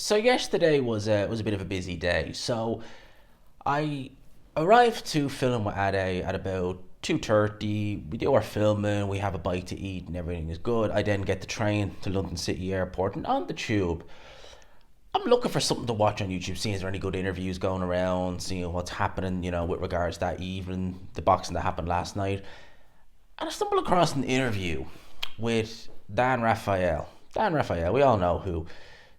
So yesterday was a bit of a busy day. So I arrived to film with Ade at about 2:30. We do our filming, we have a bite to eat, and everything is good. I then get the train to London City Airport, and on the tube, I'm looking for something to watch on YouTube. Seeing is there any good interviews going around, seeing what's happening, with regards to that evening, the boxing that happened last night, and I stumbled across an interview with Dan Raphael. Dan Raphael, we all know who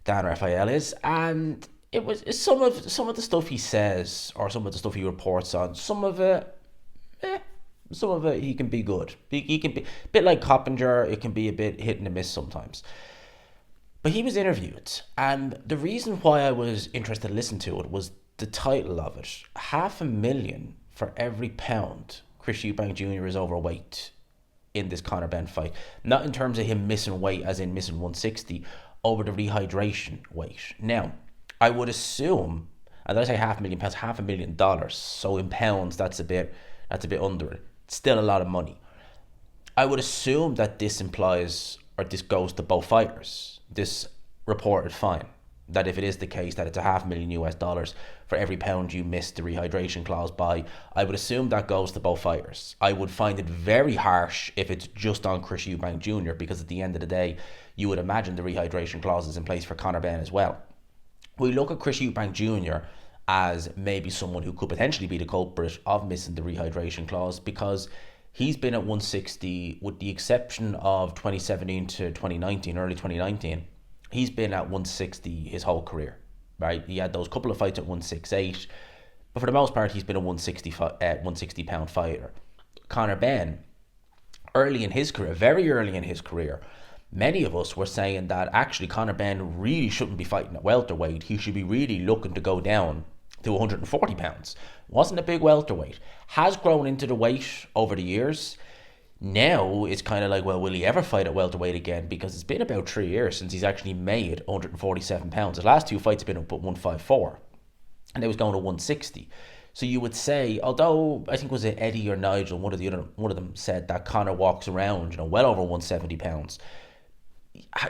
Dan Raphael is, and it's some of the stuff he says or some of the stuff he reports on. Eh, some of it he can be good. He can be a bit like Coppinger. It can be a bit hit and a miss sometimes. But he was interviewed, and the reason why I was interested to listen to it was the title of it: 500,000 for every pound Chris Eubank Jr. is overweight in this Conor Ben fight. Not in terms of him missing weight, as in missing 160, over the rehydration weight. Now, I would assume, and I say £500,000, $500,000. So in pounds, that's a bit under it. It's still a lot of money. I would assume that this implies, or this goes to both fighters, this reported fine. That if it is the case that it's a $500,000 for every pound you miss the rehydration clause by, I would assume that goes to both fighters. I would find it very harsh if it's just on Chris Eubank Jr., because at the end of the day, you would imagine the rehydration clause is in place for Conor Ben as well. We look at Chris Eubank Jr. as maybe someone who could potentially be the culprit of missing the rehydration clause, because he's been at 160, with the exception of 2017 to 2019, early 2019. He's been at 160 his whole career, right? He had those couple of fights at 168, but for the most part, he's been a 160 pound fighter. Conor Ben, early in his career, very early in his career, many of us were saying that actually Conor Ben really shouldn't be fighting at welterweight. He should be really looking to go down to 140 pounds. Wasn't a big welterweight. Has grown into the weight over the years. Now it's kind of like, well, will he ever fight at welterweight again? Because it's been about 3 years since he's actually made 147 pounds. His last two fights have been up at 154, and they was going to 160. So you would say, although I think was it Eddie or Nigel, one of them said that Conor walks around, well over 170 pounds.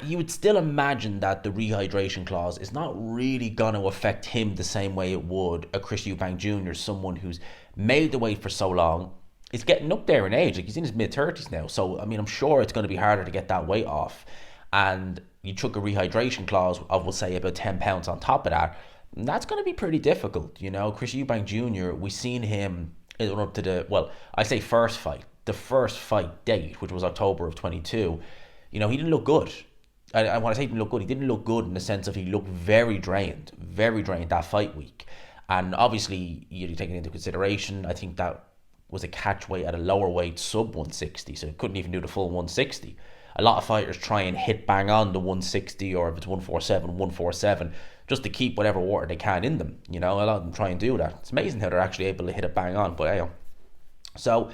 You would still imagine that the rehydration clause is not really going to affect him the same way it would a Chris Eubank Jr., someone who's made the weight for so long. It's getting up there in age. Like, he's in his mid-30s now. So, I mean, I'm sure it's going to be harder to get that weight off. And you took a rehydration clause of, we'll say, about 10 pounds on top of that. And that's going to be pretty difficult, Chris Eubank Jr., we seen him up to I say the first fight date, which was October of 22. He didn't look good. I want to say he didn't look good. He didn't look good in the sense of he looked very drained that fight week. And obviously, you're taking into consideration, I think that was a catch weight at a lower weight, sub 160, so he couldn't even do the full 160. A lot of fighters try and hit bang on the 160, or if it's 147, just to keep whatever water they can in them. A lot of them try and do that. It's amazing how they're actually able to hit it bang on, but yeah. So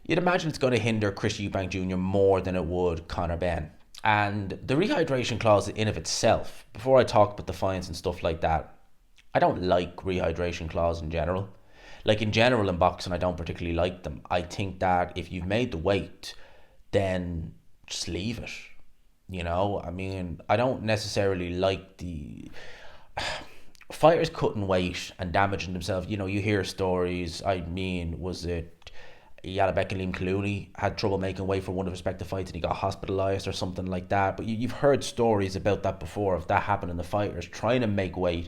you'd imagine it's going to hinder Chris Eubank Jr. more than it would Conor Ben. And the rehydration clause in of itself, before I talk about the fines and stuff like that, I don't like rehydration clause in general. Like, in general in boxing, I don't particularly like them. I think that if you've made the weight, then just leave it. I mean, I don't necessarily like the fighters cutting weight and damaging themselves. You hear stories. I mean, was it Yalabek and Liam Clooney had trouble making weight for one of his respective fights and he got hospitalised or something like that. But you've heard stories about that before, of that happening. The fighters trying to make weight,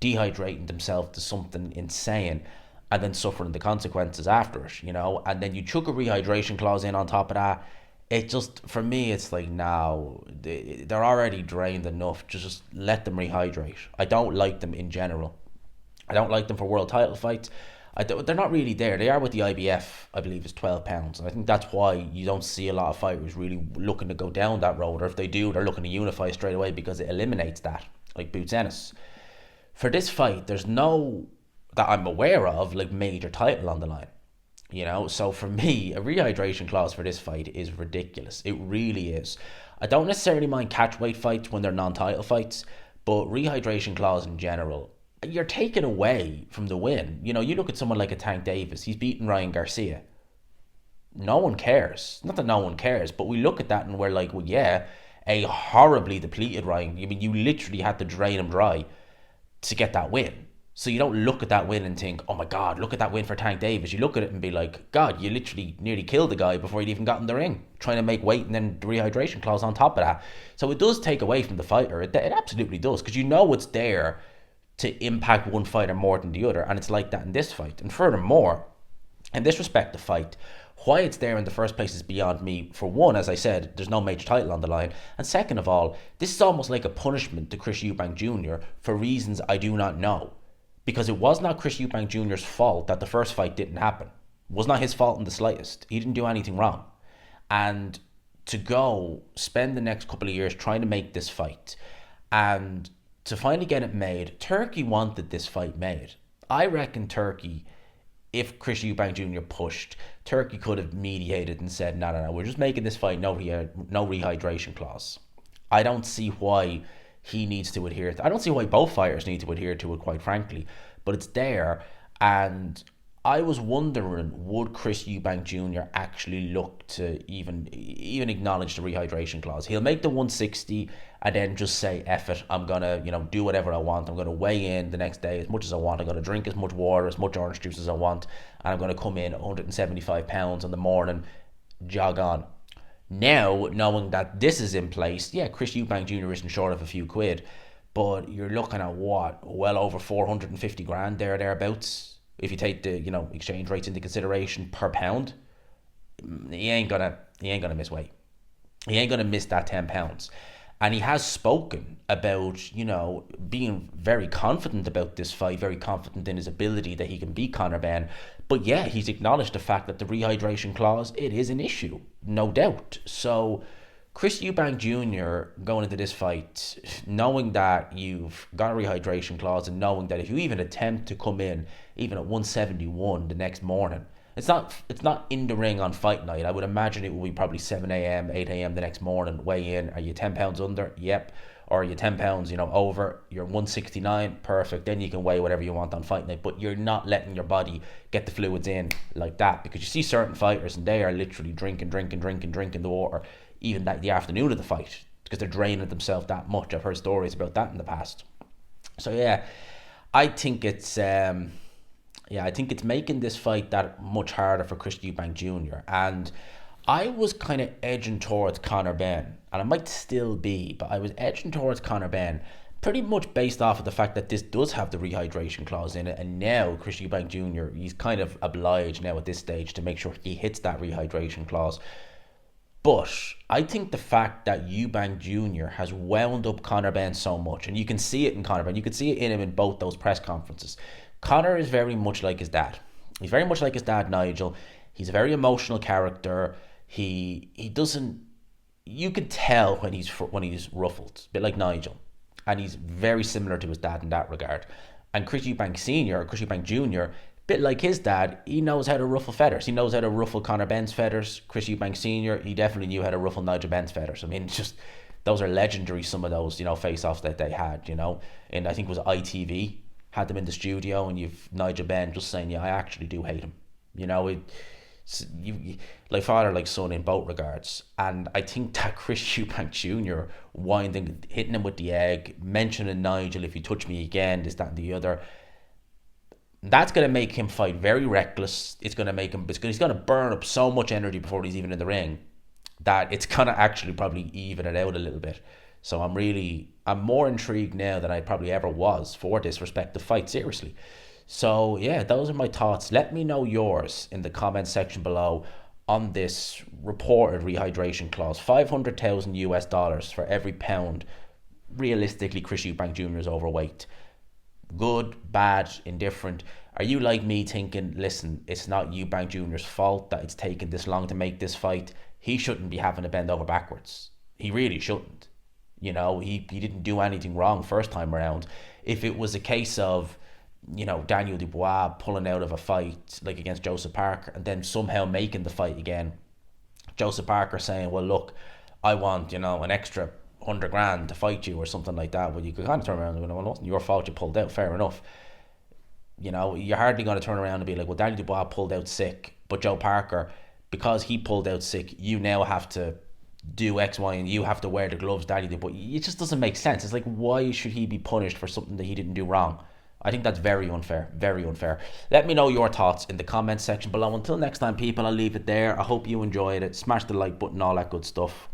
dehydrating themselves to something insane, and then suffering the consequences after it, and then you chuck a rehydration clause in on top of that. It just, for me, it's like, now they're already drained enough. Just let them rehydrate. I don't like them in general. I don't like them for world title fights. They're not really there. They are with the IBF, I believe, is 12 pounds. And I think that's why you don't see a lot of fighters really looking to go down that road. Or if they do, they're looking to unify straight away, because it eliminates that, like Boots Ennis. For this fight, there's no, that I'm aware of, like, major title on the line. So for me, a rehydration clause for this fight is ridiculous. It really is. I don't necessarily mind catchweight fights when they're non-title fights, but rehydration clause in general, you're taking away from the win. You look at someone like a Tank Davis. He's beaten Ryan Garcia. No one cares. Not that no one cares, but we look at that and we're like, well, yeah, a horribly depleted Ryan. I mean, you literally had to drain him dry to get that win. So you don't look at that win and think, oh my God, look at that win for Tank Davis. You look at it and be like, God, you literally nearly killed the guy before he'd even got in the ring, trying to make weight and then the rehydration clause on top of that. So it does take away from the fighter. It absolutely does, because you know it's there to impact one fighter more than the other. And it's like that in this fight. And furthermore, in this respect, the fight, why it's there in the first place is beyond me. For one, as I said, there's no major title on the line. And second of all, this is almost like a punishment to Chris Eubank Jr. for reasons I do not know. Because it was not Chris Eubank Jr.'s fault that the first fight didn't happen. It was not his fault in the slightest. He didn't do anything wrong. And to go spend the next couple of years trying to make this fight and to finally get it made, Turkey wanted this fight made. I reckon Turkey, if Chris Eubank Jr. pushed, Turkey could have mediated and said, no, we're just making this fight, no rehydration clause. I don't see why he needs to adhere to. I don't see why both fighters need to adhere to it, quite frankly. But it's there, and I was wondering, would Chris Eubank Jr. actually look to even acknowledge the rehydration clause? He'll make the 160 and then just say, F it, I'm gonna do whatever I want. I'm gonna weigh in the next day as much as I want. I'm gonna drink as much water, as much orange juice as I want, and I'm gonna come in 175 pounds in the morning, jog on. Now, knowing that this is in place, yeah, Chris Eubank Jr. isn't short of a few quid, but you're looking at what, well over 450 grand thereabouts. If you take the exchange rates into consideration per pound, he ain't gonna miss weight. He ain't gonna miss that £10. And he has spoken about, being very confident about this fight, very confident in his ability that he can beat Conor Benn. But yeah, he's acknowledged the fact that the rehydration clause, it is an issue, no doubt. So Chris Eubank Jr. going into this fight, knowing that you've got a rehydration clause and knowing that if you even attempt to come in, even at 171 the next morning, it's not in the ring on fight night. I would imagine it will be probably 7 a.m., 8 a.m. the next morning, weigh in. Are you 10 pounds under? Yep. Or are you 10 pounds, over? You're 169, perfect. Then you can weigh whatever you want on fight night. But you're not letting your body get the fluids in like that, because you see certain fighters and they are literally drinking the water, even the afternoon of the fight, because they're draining themselves that much. I've heard stories about that in the past. So yeah, I think it's making this fight that much harder for Chris Eubank Jr. And I was kind of edging towards Conor Benn, and I might still be, but I was edging towards Conor Benn pretty much based off of the fact that this does have the rehydration clause in it, and now Chris Eubank Jr., he's kind of obliged now at this stage to make sure he hits that rehydration clause. But I think the fact that Eubank Jr. has wound up Conor Benn so much, and you can see it in Conor Benn, you can see it in him in both those press conferences. Conor is very much like his dad. He's very much like his dad, Nigel. He's a very emotional character. He doesn't. You can tell when he's ruffled, a bit like Nigel, and he's very similar to his dad in that regard. And Chris Eubank Senior, or Chris Eubank Junior, bit like his dad, he knows how to ruffle feathers. He knows how to ruffle Conor Benn's feathers. Chris Eubank Senior, he definitely knew how to ruffle Nigel Benn's feathers. I mean, just those are legendary. Some of those, face-offs that they had, and I think it was ITV had them in the studio, and you've Nigel Benn just saying, yeah, I actually do hate him. You like father, like son in both regards. And I think that Chris Eubank Jr. hitting him with the egg, mentioning Nigel, if you touch me again, this, that, and the other, that's going to make him fight very reckless. He's going to burn up so much energy before he's even in the ring that it's going to actually probably even it out a little bit. So I'm more intrigued now than I probably ever was for this respective fight, seriously. So yeah, those are my thoughts. Let me know yours in the comments section below on this reported rehydration clause. $500,000 for every pound. Realistically, Chris Eubank Jr. is overweight. Good, bad, indifferent. Are you like me thinking, listen, it's not Eubank Jr.'s fault that it's taken this long to make this fight? He shouldn't be having to bend over backwards. He really shouldn't. He didn't do anything wrong first time around. If it was a case of, Daniel Dubois pulling out of a fight like against Joseph Parker and then somehow making the fight again, Joseph Parker saying, well, look, I want, an extra 100 grand to fight you or something like that, well, you could kind of turn around and go, well, it wasn't your fault you pulled out, fair enough. You're hardly going to turn around and be like, well, Daniel Dubois pulled out sick, but Joe Parker, because he pulled out sick, you now have to do X, Y, and you have to wear the gloves Daddy did. But it just doesn't make sense. It's like, why should he be punished for something that he didn't do wrong? I think that's very unfair. Very unfair. Let me know your thoughts in the comments section below. Until next time, people, I'll leave it there. I hope you enjoyed it. Smash the like button, all that good stuff.